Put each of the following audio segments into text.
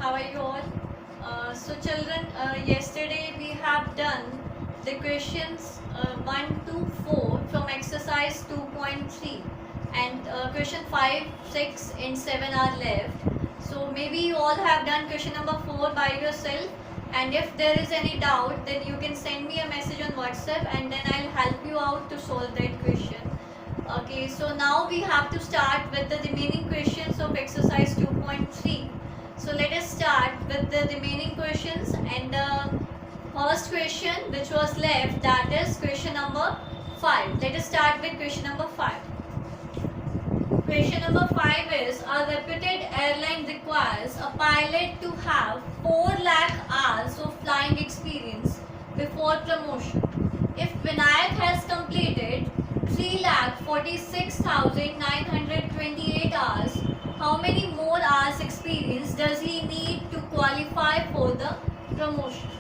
How are you all? So children, yesterday we have done the questions 1 to 4 from exercise 2.3, and question 5, 6 and 7 are left. So maybe you all have done question number 4 by yourself, and if there is any doubt, then you can send me a message on WhatsApp and then I'll help you out to solve that question. Okay, so now we have to start with the remaining questions of exercise 2.3. So let us start with the remaining questions, and the first question which was left, that is question number 5. Let us start with question number 5. Question number 5 is, a reputed airline requires a pilot to have 4 lakh hours of flying experience before promotion. If Vinayak has completed 3,46,928 hours, how many more hours experience does he need to qualify for the promotion?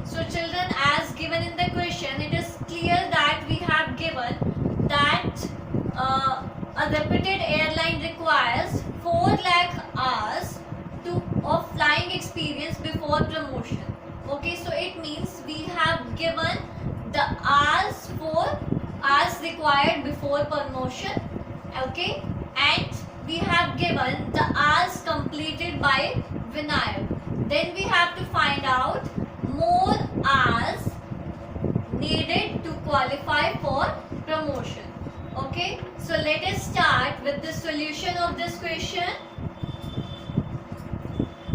So children, as given in the question, it is clear that we have given that a reputed airline requires 4 lakh hours of flying experience before promotion. Okay, so it means we have given the hours required before promotion. Okay, and we have given the hours completed by Vinayak. Then we have to find out more hours needed to qualify for promotion. Okay, so let us start with the solution of this question.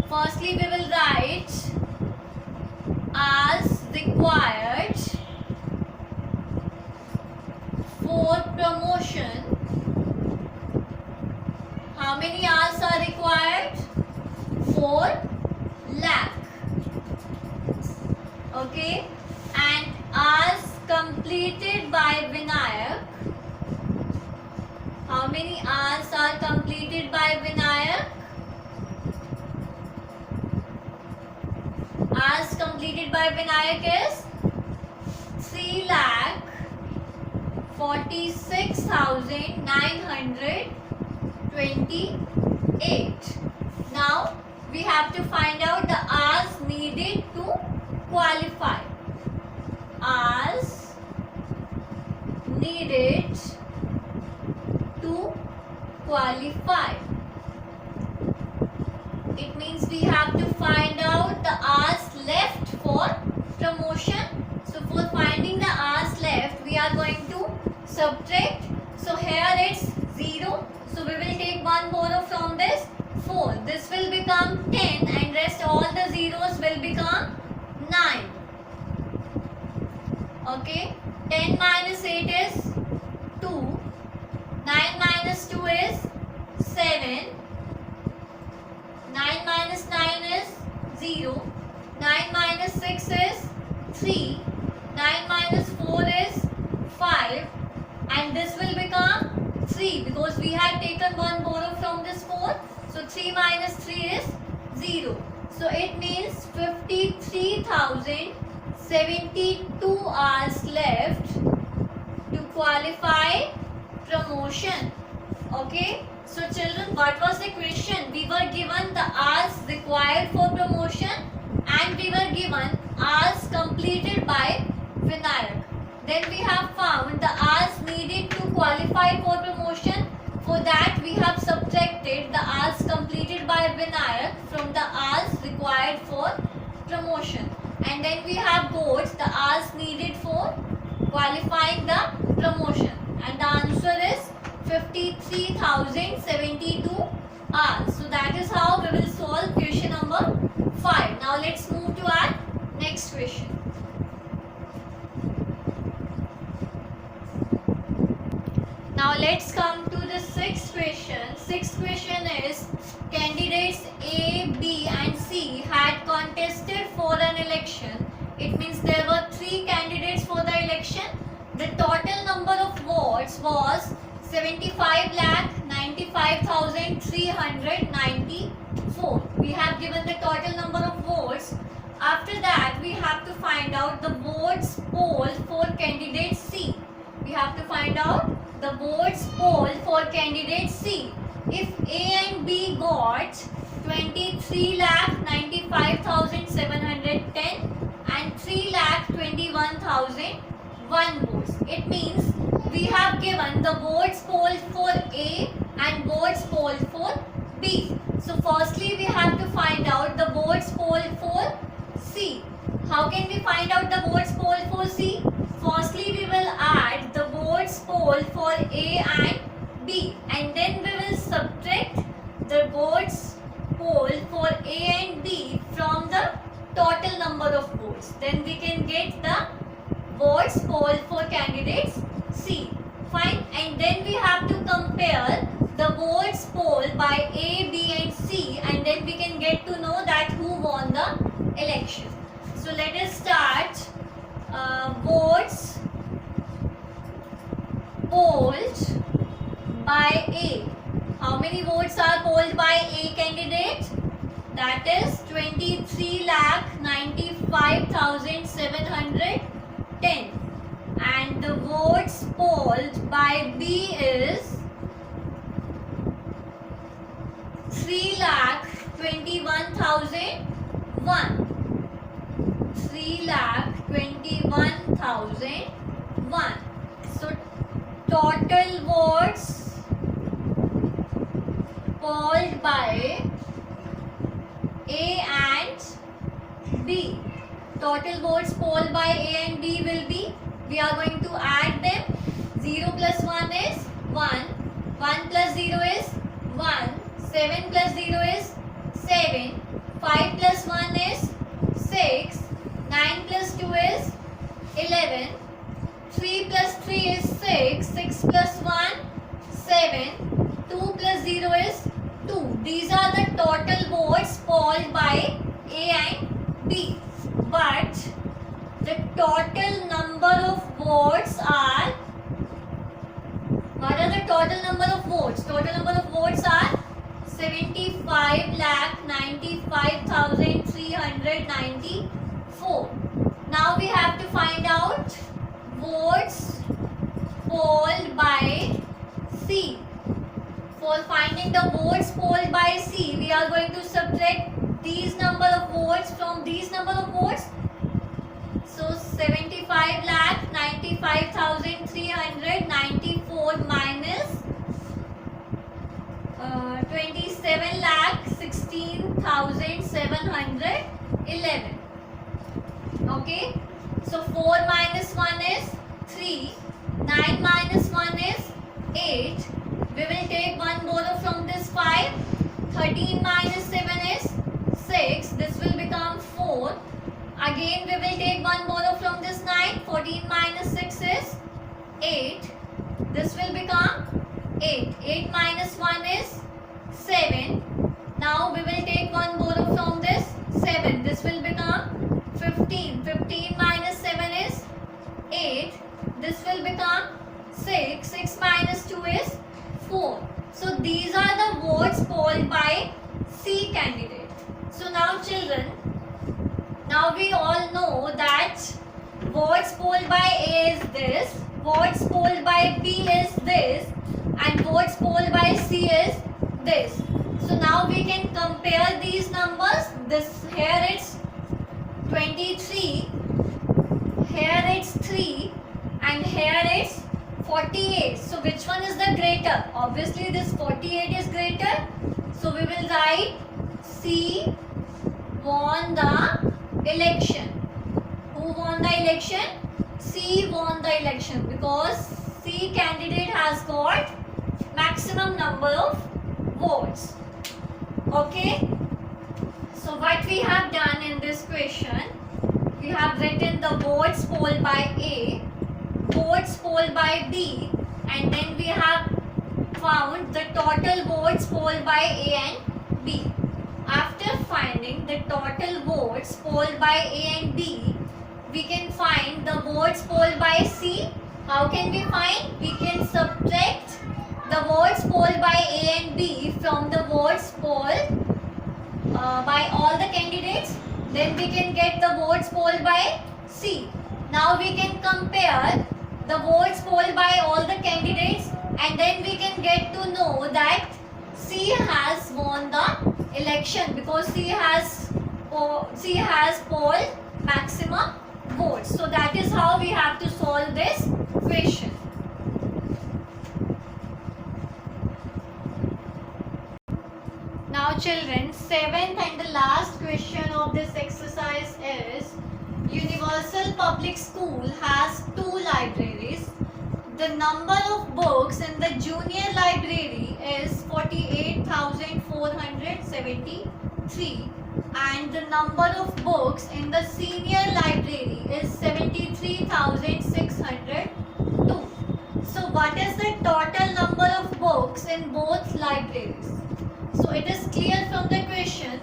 Firstly, we will write hours required for promotion. How many hours are required? 4 lakh. Okay, and hours completed by Vinayak. How many hours are completed by Vinayak? Hours completed by Vinayak is 3,46,928. Now we have to find out the hours needed to qualify. Hours needed to qualify. It means we have to find out the hours left for promotion. So for finding the hours left, we are going to subtract. So here it's 0. So we will take one more from this 4. This will become 10 and rest all the zeros will become 9. Okay. 10 minus 8 is 2. 9 minus 2 is 7. 9 minus 9 is 0. 9 minus 6 is 3. 9 minus 4 is 5. And this will become 3 because we had taken one borrow from this 4. So 3 minus 3 is 0. So it means 53,072 hours left to qualify promotion. Okay. So children, what was the question? We were given the hours required for promotion and we were given hours completed by Vinayak. Then we have found the hours needed to qualify for promotion. For that we have subtracted the hours completed by Vinayak from the hours required for promotion. And then we have got the hours needed for qualifying the promotion. And the answer is 53,072 hours. So that is how we will solve question number 5. Now let's move to our next question. Now let's come to the sixth question. Sixth question is, candidates A, B and C had contested for an election. It means there were 3 candidates for the election. The total number of votes was 75,95,394. We have given the total number of votes. After that, we have to find out the votes polled for candidate C. We have to find out the votes polled for candidate C. If A and B got 23,95,710 and 3,21,001 votes. It means we have given the votes polled for A and votes polled for B. So firstly we have to find out the votes polled for C. How can we find out the votes polled for C? Firstly we will add the votes polled for A and B, and then we will subtract the votes polled for A and B from the total number of votes. Then we can get the votes polled for candidates C. Fine. And then we have to compare the votes polled by A, B and C, and then we can get to know that who won the election. So let us start. Votes polled by A. How many votes are polled by A candidate? That is 23,95,710. And the votes polled by B is 3,21,001. 3,21,001. So total votes polled by A and B. Total votes polled by A and B will be, we are going to add them. 0 plus 1 is 1. 1 plus 0 is 1. 7 plus 0 is 7. 5 plus 1 is 6. 9 plus 2 is 11. 3 plus 3 is 6. 6 plus 1, 7. 2 plus 0 is 2. These are the total votes polled by A and B. But the total number of votes are, what are the total number of votes? Total number of votes are 75,95,394. Now we have to find out votes polled by C. For finding the votes polled by C, we are going to subtract these number of votes from these number of votes. So 75,95,394 minus 27,16,711. Okay. So 4 minus 1 is 3. 9 minus 1 is 8. We will take one borrow from this 5. 13 minus 7 is 6. This will become 4. Again we will take one borrow from this 9. 14 minus 6 is 8. This will become 8. 8 minus 1 is 7. Now we will take one borrow from this 7. This will become 15. 15 minus 7 is 8. This will become 6. 6 minus 2 is 4. So these are the votes polled by C candidate. So now children, now we all know that votes polled by A is this, votes polled by B is this, and votes polled by C is this. So now we can compare these numbers. This here it's 23, here it's 3, and here it's 48. So which one is the greater? Obviously this 48 is greater. So we will write C won the election. Who won the election? C won the election, because C candidate has got maximum number of votes. Okay. So what we have done in this question, we have written the votes polled by A, votes polled by B, and then we have found the total votes polled by A and B. After finding the total votes polled by A and B, we can find the votes polled by C. How can we find? We can subtract the votes polled by A and B from the votes polled by all the candidates. Then we can get the votes polled by C. Now we can compare the votes polled by all the candidates, and then we can get to know that C has won the election because she has polled maximum votes. So that is how we have to solve this question. Now children, seventh and the last question of this exercise is, Universal Public School has 2 libraries. The number of books in the junior library is 48,473 and the number of books in the senior library is 73,602. So what is the total number of books in both libraries? So it is clear from the question.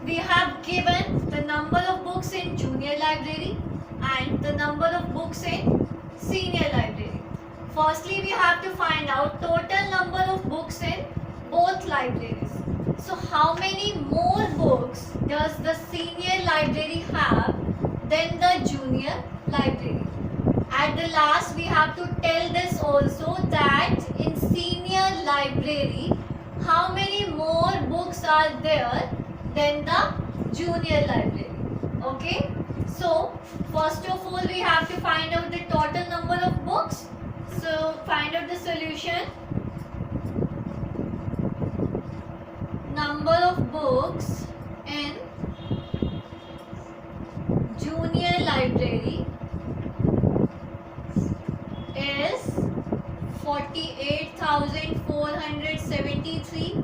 We have given the number of books in junior library and the number of books in senior library. Firstly, we have to find out total number of books in both libraries. So how many more books does the senior library have than the junior library? At the last, we have to tell this also that in senior library, how many more books are there than the junior library. Okay. So first of all, we have to find out the total number of books. So find out the solution. Number of books in junior library is 48,473.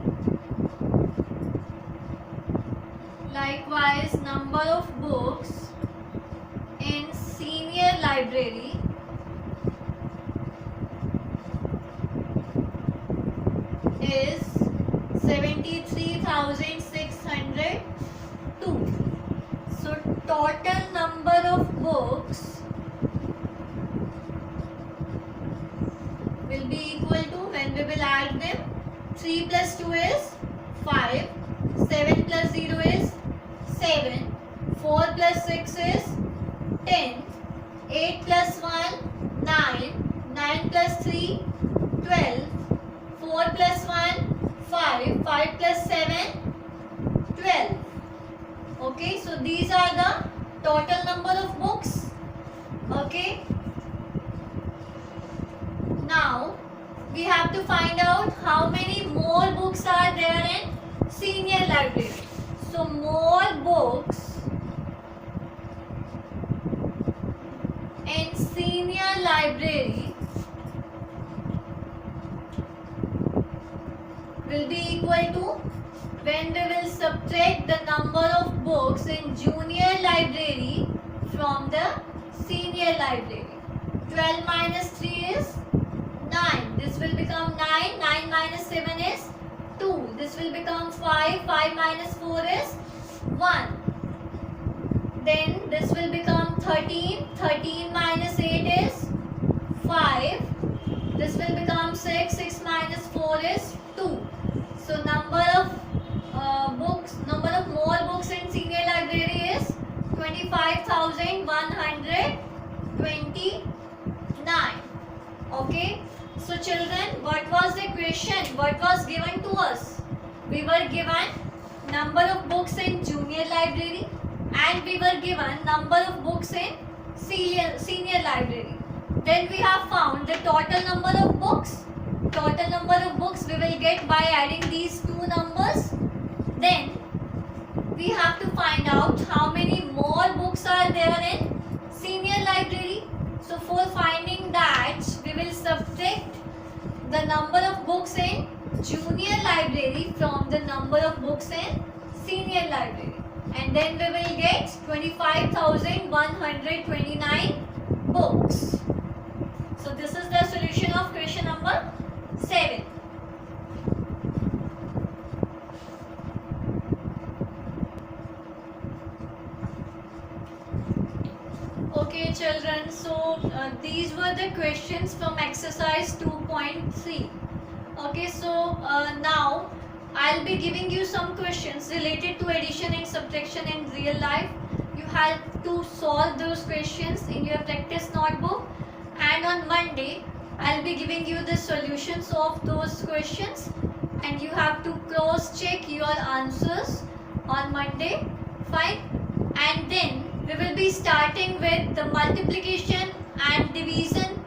Likewise, number of books in senior library is 73,602. So total number of books will be equal to, when we will add them, 3 plus 2 is 5, 7 plus 0 is 7, 4 plus 6 is 10, 8 plus 1 9, 9 plus 3 12, 4 plus 1 5, 5 plus 7 12. Okay, so these are the total number of books. Okay. Now we have to find out how many more books are there in senior library. So more books in senior library will be equal to, when we will subtract the number of books in junior library from the senior library. 12 minus 3 is 9. This will become 9. 9 minus 7 is 2. This will become 5. 5 minus 4 is 1. Then this will become 13. 13 minus 8 is 5. This will become 6. 6 minus 4 is 2. So number of more books in senior library is 25,129. Okay. So children, what was the question? What was given to us? We were given number of books in junior library and we were given number of books in senior library. Then we have found the total number of books. Total number of books we will get by adding these two numbers. Then we have to find out how many more books are there in senior library. So for finding that, we will subtract the number of books in junior library from the number of books in senior library, and then we will get 25,129 books. So this is the solution of question number 7. Okay children, so these were the questions from exercise 2.3. Okay, so now I'll be giving you some questions related to addition and subtraction in real life. You have to solve those questions in your practice notebook, and on Monday I'll be giving you the solutions of those questions and you have to cross cross check your answers on Monday. Fine. And then we will be starting with the multiplication and division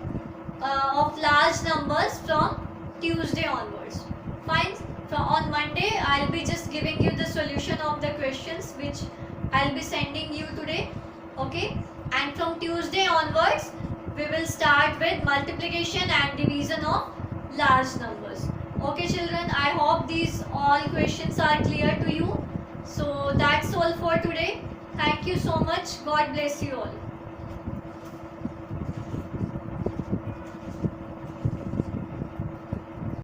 of large numbers from Tuesday onwards. Fine. From on Monday, I'll be just giving you the solution of the questions which I'll be sending you today. Okay. And from Tuesday onwards, we will start with multiplication and division of large numbers. Okay children, I hope these all questions are clear to you. So that's all for today. Thank you so much. God bless you all.